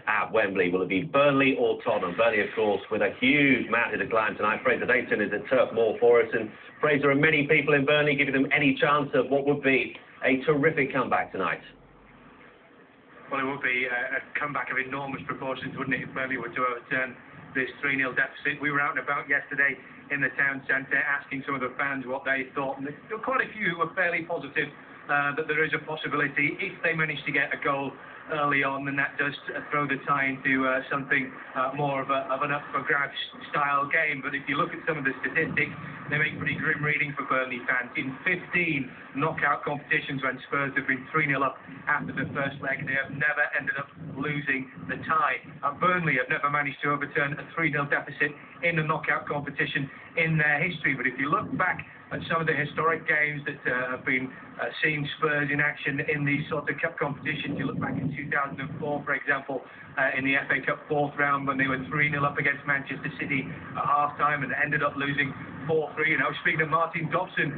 at Wembley. Will it be Burnley or Tottenham? Burnley, of course, with a huge mountain to climb tonight. Fraser Dayton is at Turf Moor for us. And Fraser, are many people in Burnley giving them any chance of what would be a terrific comeback tonight? Well, it would be a comeback of enormous proportions, wouldn't it, if Burnley were to overturn this 3-0 deficit. We were out and about yesterday in the town centre asking some of the fans what they thought, and there were quite a few who were fairly positive that there is a possibility, if they manage to get a goal early on, then that does throw the tie into something more of an up-for-grabs style game. But if you look at some of the statistics, they make pretty grim reading for Burnley fans. In 15 knockout competitions when Spurs have been 3-0 up after the first leg, they have never ended up losing the tie. Burnley have never managed to overturn a 3-0 deficit in a knockout competition in their history. But if you look back at some of the historic games that have been seen Spurs in action in these sort of cup competitions, you look back in 2004, for example, in the FA Cup fourth round when they were 3-0 up against Manchester City at half-time and ended up losing 4-3. You know, speaking of Martin Dobson,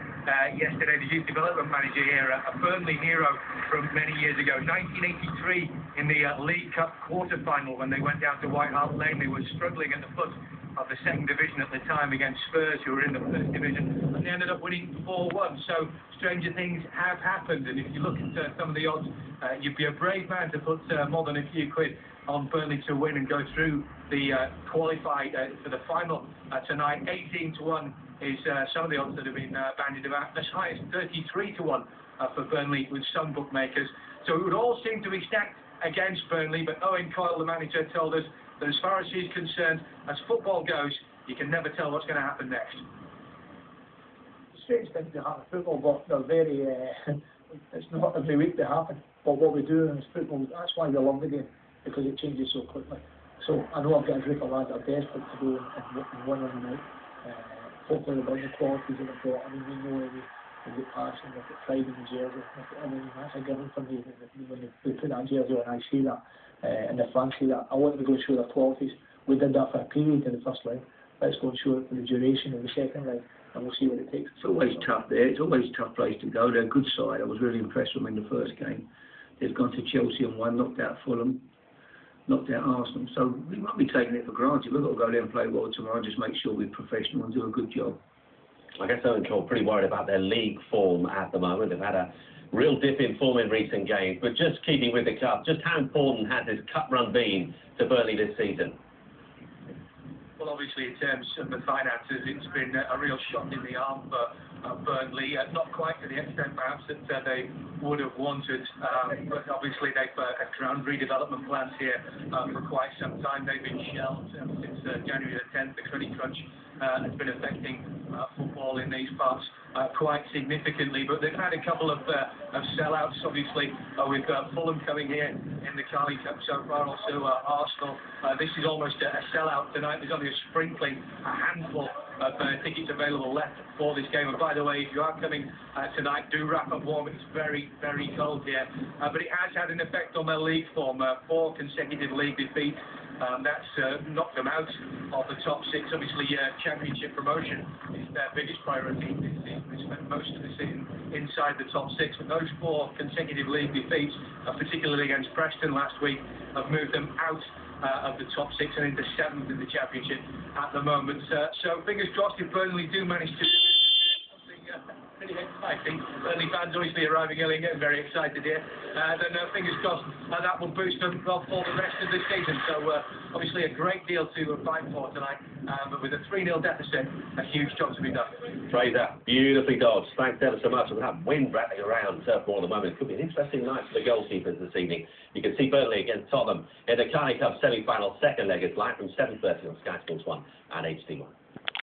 yesterday, the youth development manager here, a Burnley hero from many years ago, 1983 in the League Cup quarter-final when they went down to White Hart Lane. They were struggling at the foot of the second division at the time against Spurs, who were in the first division, and they ended up winning 4-1. So stranger things have happened, and if you look at some of the odds, you'd be a brave man to put more than a few quid on Burnley to win and go through the qualified for the final tonight. 18-1 is some of the odds that have been bandied about, as high as 33-1 for Burnley with some bookmakers. So it would all seem to be stacked against Burnley, but Owen Coyle, the manager, told us that as far as he's concerned, as football goes, you can never tell what's going to happen next. Strange things to happen in football, but they're very, it's not every week they happen. But what we do in football, that's why we love the game, because it changes so quickly. So I know I've got a group of lads that are desperate to go and win on the night. Hopefully they've got the qualities that they've got. I mean, we know they've got passion, they've got pride in the jersey. I mean, that's a given for me. When they put that jersey on, I see that. And the fans see that. I want them to go and show their qualities. We did that for a period in the first leg. Let's go and show it for the duration of the second leg, and we'll see what it takes. It's always tough there. It's always a tough place to go. They're a good side. I was really impressed with them in the first game. They've gone to Chelsea and won, knocked out Fulham, knocked out Arsenal. So we won't be taking it for granted. We've got to go there and play well tomorrow and just make sure we're professional and do a good job. I guess Owen Coyle pretty worried about their league form at the moment. They've had a real dip in form in recent games, but just keeping with the cup, just how important has this cup run been to Burnley this season? Well, obviously, in terms of the finances, it's been a real shot in the arm for Burnley. Not quite to the extent, perhaps, that they would have wanted, but obviously they've had ground redevelopment plans here for quite some time. They've been shelved since January the 10th. The credit crunch has been affecting football in these parts quite significantly, but they've had a couple of sellouts, obviously, with Fulham coming here in the Carling Cup so far, also Arsenal. This is almost a sellout tonight. There's only a handful of tickets available left for this game. And by the way, if you are coming tonight, do wrap up warm. It's very, very cold here. But it has had an effect on their league form. 4 consecutive league defeats. That's knocked them out of the top 6. Obviously, championship promotion is their biggest priority this season. They spent most of the season inside the top 6, but those 4 consecutive league defeats, particularly against Preston last week, have moved them out of the top 6 and into 7th in the championship at the moment. So fingers crossed if Burnley do manage to something pretty exciting. Burnley fans obviously arriving early and getting very excited here. Then fingers crossed that will boost them for the rest of the season. So obviously a great deal to fight for tonight, but with a 3-0 deficit, a huge job to be done. Fraser, beautifully dodged. Thanks ever so much. With that wind rattling around Turf Moor at the moment, it could be an interesting night for the goalkeepers this evening. You can see Burnley against Tottenham in the Carling Cup semi-final second leg. It's live from 7:30 on Sky Sports 1 and HD1.